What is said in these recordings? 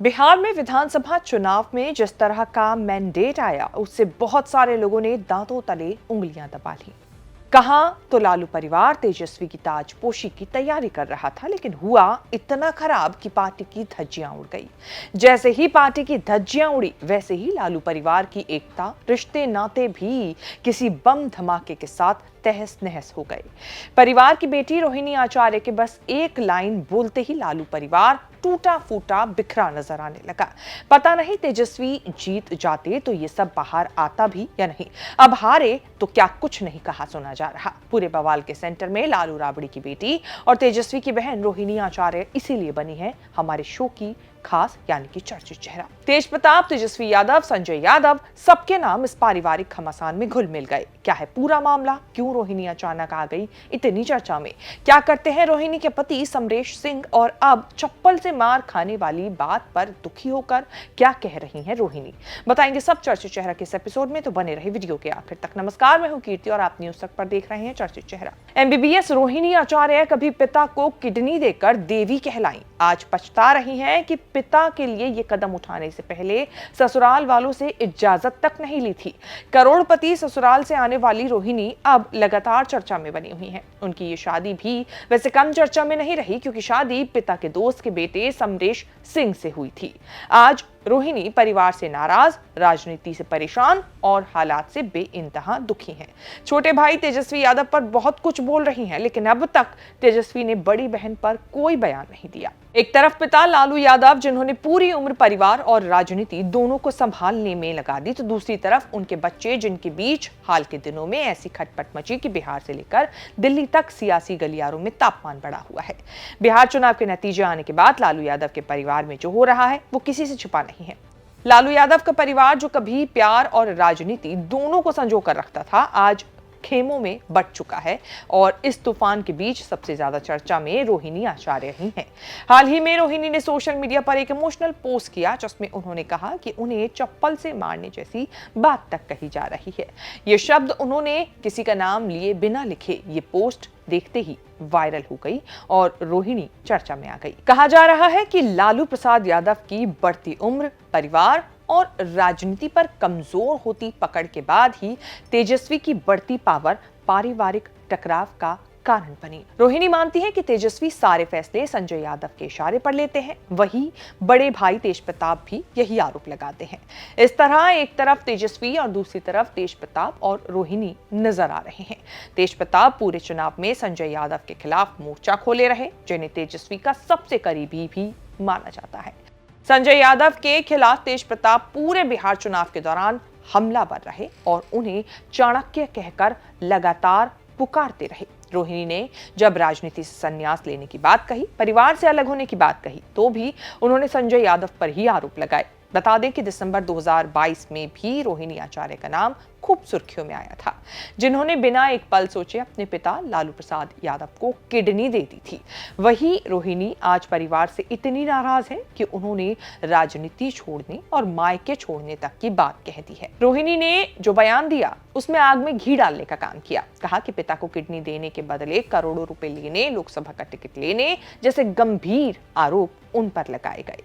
बिहार में विधानसभा चुनाव में जिस तरह का मैंडेट आया उससे बहुत सारे लोगों ने दांतों तले उंगलियां दबा ली। कहा तो लालू परिवार तेजस्वी की ताजपोशी की तैयारी कर रहा था, लेकिन हुआ इतना खराब कि पार्टी की धज्जियां उड़ गई। जैसे ही पार्टी की धज्जियां उड़ी वैसे ही लालू परिवार की एकता, रिश्ते नाते भी किसी बम धमाके के साथ तहस नहस हो गए। परिवार की बेटी रोहिणी आचार्य के बस एक लाइन बोलते ही लालू परिवार टूटा फूटा बिखरा नजर आने लगा। पता नहीं तेजस्वी जीत जाते तो ये सब बाहर आता भी या नहीं। अब हारे तो क्या कुछ नहीं कहा सुना जा रहा। पूरे बवाल के सेंटर में लालू राबड़ी की बेटी और तेजस्वी की बहन रोहिणी आचार्य इसीलिए बनी है हमारे शो की खास यानी कि चर्चित चेहरा। तेज प्रताप, तेजस्वी यादव, संजय यादव, सबके नाम इस पारिवारिक घमासान में घुल मिल गए। क्या है पूरा मामला? क्यों रोहिणी अचानक आ गई इतनी चर्चा में? क्या करते हैं रोहिणी के पति समरेश सिंह और अब चप्पल से मार खाने वाली बात पर दुखी होकर क्या कह रही हैं रोहिणी? बताएंगे सब चर्चित चेहरा के इस एपिसोड में, तो बने रहे वीडियो के आखिर तक। नमस्कार, मैं हूं कीर्ति और आप न्यूज तक पर देख रहे हैं चर्चित चेहरा। एमबीबीएस रोहिणी आचार्य कभी पिता को किडनी देकर देवी कहलाई, आज पछता रही हैं कि पिता के लिए ये कदम उठाने से पहले ससुराल वालों से इजाजत तक नहीं ली थी। करोड़पति ससुराल से आने वाली रोहिणी अब लगातार चर्चा में बनी हुई हैं। उनकी ये शादी भी वैसे कम चर्चा में नहीं रही, क्योंकि शादी पिता के दोस्त के बेटे समरेश सिंह से हुई थी। आज रोहिणी परिवार से नाराज, राजनीति से परेशान और हालात से बेइंतहा दुखी हैं। छोटे भाई तेजस्वी यादव पर बहुत कुछ बोल रही हैं, लेकिन अब तक तेजस्वी ने बड़ी बहन पर कोई बयान नहीं दिया। एक तरफ पिता लालू यादव, जिन्होंने पूरी उम्र परिवार और राजनीति दोनों को संभालने में लगा दी, तो दूसरी तरफ उनके बच्चे, जिनके बीच हाल के दिनों में ऐसी खटपट मची कि बिहार से लेकर दिल्ली तक सियासी गलियारों में तापमान बढ़ा हुआ है। बिहार चुनाव के नतीजे आने के बाद लालू यादव के परिवार में जो हो रहा है वो किसी से छुपा नहीं है। लालू यादव का परिवार, जो कभी प्यार और राजनीति दोनों को संजो कर रखता था, आज खेमों में बट चुका है और इस तूफान के बीच सबसे ज्यादा चर्चा में रोहिणी आचार्य ही हैं। हाल ही में रोहिणी ने सोशल मीडिया पर एक इमोशनल पोस्ट किया, जिसमें उन्होंने कहा कि उन्हें चप्पल से मारने जैसी बात तक कही जा रही है। ये शब्द उन्होंने किसी का नाम लिए बिना लिखे ये पोस्ट देखते ही वायरल हो गई और रोहिणी चर्चा में आ गई। कहा जा रहा है कि लालू प्रसाद यादव की बढ़ती उम्र, परिवार और राजनीति पर कमजोर होती पकड़ के बाद ही तेजस्वी की बढ़ती पावर पारिवारिक टकराव का कारण बनी। रोहिणी मानती है कि तेजस्वी सारे फैसले संजय यादव के इशारे पर लेते हैं, वही बड़े भाई तेज प्रताप भी यही आरोप लगाते हैं। इस तरह एक तरफ तेजस्वी और दूसरी तरफ तेज प्रताप और रोहिणी नजर आ रहे हैं। तेज प्रताप पूरे चुनाव में संजय यादव के खिलाफ मोर्चा खोले रहे, जिन्हें तेजस्वी का सबसे करीबी भी माना जाता है। संजय यादव के खिलाफ तेज प्रताप पूरे बिहार चुनाव के दौरान हमलावर रहे और उन्हें चाणक्य कहकर लगातार पुकारते रहे। रोहिणी ने जब राजनीति से संन्यास लेने की बात कही, परिवार से अलग होने की बात कही, तो भी उन्होंने संजय यादव पर ही आरोप लगाए। बता दें कि दिसंबर 2022 में भी रोहिणी आचार्य का नाम खूब सुर्खियों में आया था, जिन्होंने बिना एक पल सोचे अपने पिता लालू प्रसाद यादव को किडनी दे दी थी। वही रोहिणी आज परिवार से इतनी नाराज है कि उन्होंने राजनीति छोड़ने और मायके छोड़ने तक की बात कह दी है। रोहिणी ने जो बयान दिया उसमें आग में घी डालने का काम किया। कहा कि पिता को किडनी देने के बदले करोड़ों रुपए लेने, लोकसभा का टिकट लेने जैसे गंभीर आरोप उन पर लगाए गए।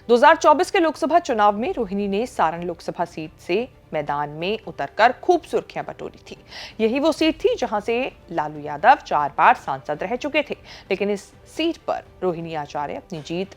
2024 के लोकसभा चुनाव में रोहिणी ने सारण लोकसभा सीट से मैदान में उतरकर खूब सुर्खियां बटोरी थी। यही वो सीट थी जहां से लालू यादव 4 बार सांसद रह चुके थे, लेकिन इस सीट पर रोहिणी आचार्य अपनी जीत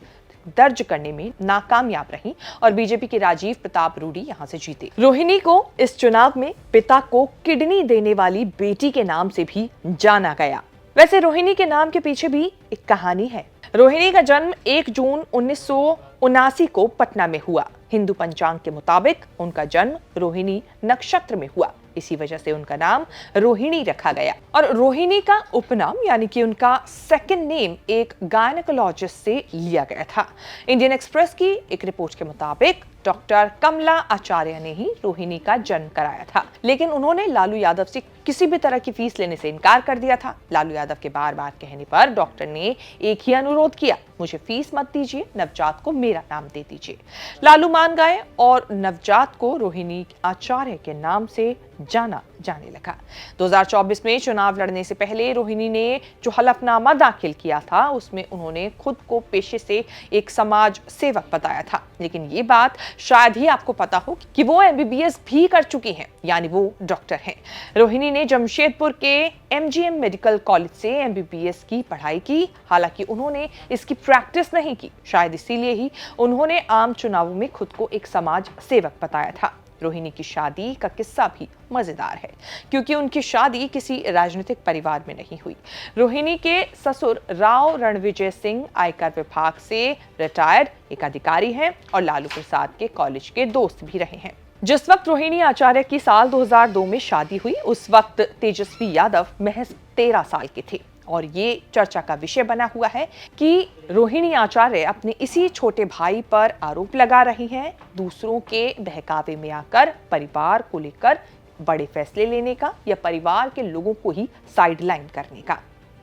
दर्ज करने में नाकामयाब रही और बीजेपी के राजीव प्रताप रूडी यहां से जीते। रोहिणी को इस चुनाव में पिता को किडनी देने वाली बेटी के नाम से भी जाना गया। वैसे रोहिणी के नाम के पीछे भी एक कहानी है। रोहिणी का जन्म 1 जून 1979 को पटना में हुआ। हिंदू पंचांग के मुताबिक उनका जन्म रोहिणी नक्षत्र में हुआ, इसी वजह से उनका नाम रोहिणी रखा गया। और रोहिणी का उपनाम यानी कि उनका सेकंड नेम एक गायनेकोलॉजिस्ट से लिया गया था। इंडियन एक्सप्रेस की एक रिपोर्ट के मुताबिक डॉक्टर कमला आचार्य ने ही रोहिणी का जन्म कराया था, लेकिन उन्होंने लालू यादव से किसी भी तरह की फीस लेने से इनकार कर दिया था। लालू यादव के बार बार कहने पर डॉक्टर ने एक ही अनुरोध किया, मुझे फीस मत दीजिए, नवजात को मेरा नाम दे दीजिए। लालू मान गए और नवजात को रोहिणी आचार्य के नाम से जाना जाने लगा। 2024 में चुनाव लड़ने से पहले रोहिणी ने जो हलफनामा दाखिल किया था उसमें उन्होंने खुद को पेशे से एक समाज सेवक बताया था, लेकिन ये बात शायद ही आपको पता हो कि वो MBBS भी कर चुकी हैं, यानी वो डॉक्टर हैं। रोहिणी ने जमशेदपुर के MGM मेडिकल कॉलेज से MBBS की पढ़ाई की। हालांकि उन्होंने इसकी प्रैक्टिस नहीं की, शायद इसीलिए ही उन्होंने आम चुनावों में खुद को एक समाज सेवक बताया था। रोहिणी की शादी का किस्सा भी मजेदार है, क्योंकि उनकी शादी किसी राजनीतिक परिवार में नहीं हुई। रोहिणी के ससुर राव रणविजय सिंह आयकर विभाग से रिटायर्ड एक अधिकारी हैं और लालू प्रसाद के कॉलेज के दोस्त भी रहे हैं। जिस वक्त रोहिणी आचार्य की साल 2002 में शादी हुई, उस वक्त तेजस्वी यादव महज 13 साल के थे और ये चर्चा का विषय बना हुआ है कि रोहिणी आचार्य अपने इसी छोटे भाई पर आरोप लगा रही हैं, दूसरों के बहकावे में आकर परिवार को लेकर बड़े फैसले लेने का या परिवार के लोगों को ही साइडलाइन करने का।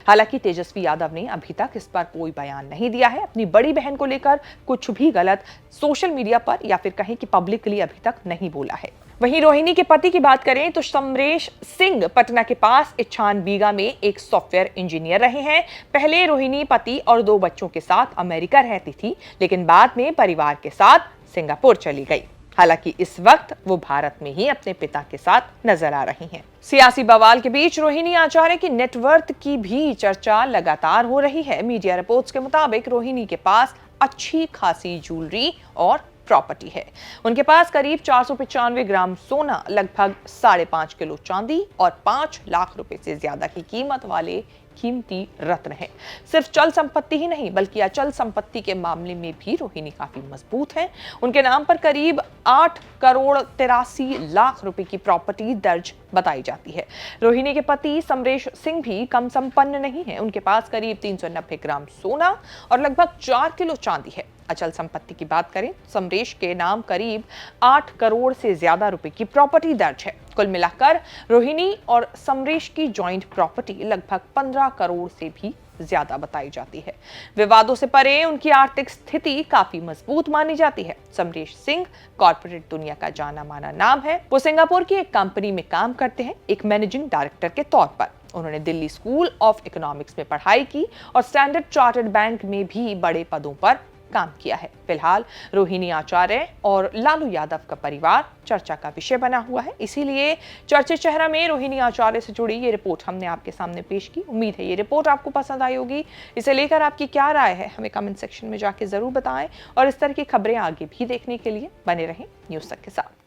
हालांकि तेजस्वी यादव ने अभी तक इस पर कोई बयान नहीं दिया है। अपनी बड़ी बहन को लेकर कुछ भी गलत सोशल मीडिया पर या फिर कहें कि पब्लिकली अभी तक नहीं बोला है। वहीं रोहिणी के पति की बात करें तो समरेश सिंह पटना के पास इच्छान बीघा में एक सॉफ्टवेयर इंजीनियर रहे हैं। पहले रोहिणी पति और 2 बच्चों के साथ अमेरिका रहती थी, लेकिन बाद में परिवार के साथ सिंगापुर चली गई। हालांकि इस वक्त वो भारत में ही अपने पिता के साथ नजर आ रही हैं। सियासी बवाल के बीच रोहिणी आचार्य की नेटवर्थ की भी चर्चा लगातार हो रही है। मीडिया रिपोर्ट्स के मुताबिक रोहिणी के पास अच्छी खासी ज्वेलरी और प्रॉपर्टी है। उनके पास करीब 495 ग्राम सोना, लगभग 5.5 किलो चांदी और 5 लाख रुपए से ज्यादा की कीमत वाले कीमती रत्न है। सिर्फ चल संपत्ति ही नहीं बल्कि अचल संपत्ति के मामले में भी रोहिणी काफी मजबूत है। उनके नाम पर करीब 8 करोड़ 83 लाख रुपए की प्रॉपर्टी दर्ज बताई जाती है। रोहिणी के पति समरेश सिंह भी कम संपन्न नहीं है। उनके पास करीब 390 ग्राम सोना और लगभग 4 किलो चांदी है। अचल संपत्ति की बात करें, समरेश के नाम करीब 8 करोड़ से ज्यादा रुपए की प्रॉपर्टी दर्ज है। कुल मिलाकर रोहिणी और समरेश की जॉइंट प्रॉपर्टी लगभग 15 करोड़ से भी ज्यादा बताई जाती है। विवादों से परे उनकी आर्थिक स्थिति काफी मजबूत मानी जाती है। समरेश सिंह कॉर्पोरेट दुनिया का जाना माना नाम है। वो सिंगापुर की एक कंपनी में काम करते हैं, एक मैनेजिंग डायरेक्टर के तौर पर। उन्होंने दिल्ली स्कूल ऑफ इकोनॉमिक्स में पढ़ाई की और स्टैंडर्ड चार्टर्ड बैंक में भी बड़े पदों पर काम किया है। फिलहाल रोहिणी आचार्य और लालू यादव का परिवार चर्चा का विषय बना हुआ है, इसीलिए चर्चित चेहरा में रोहिणी आचार्य से जुड़ी ये रिपोर्ट हमने आपके सामने पेश की। उम्मीद है ये रिपोर्ट आपको पसंद आई होगी। इसे लेकर आपकी क्या राय है हमें कमेंट सेक्शन में जाके जरूर बताएं और इस तरह की खबरें आगे भी देखने के लिए बने रहें न्यूज़ तक के साथ।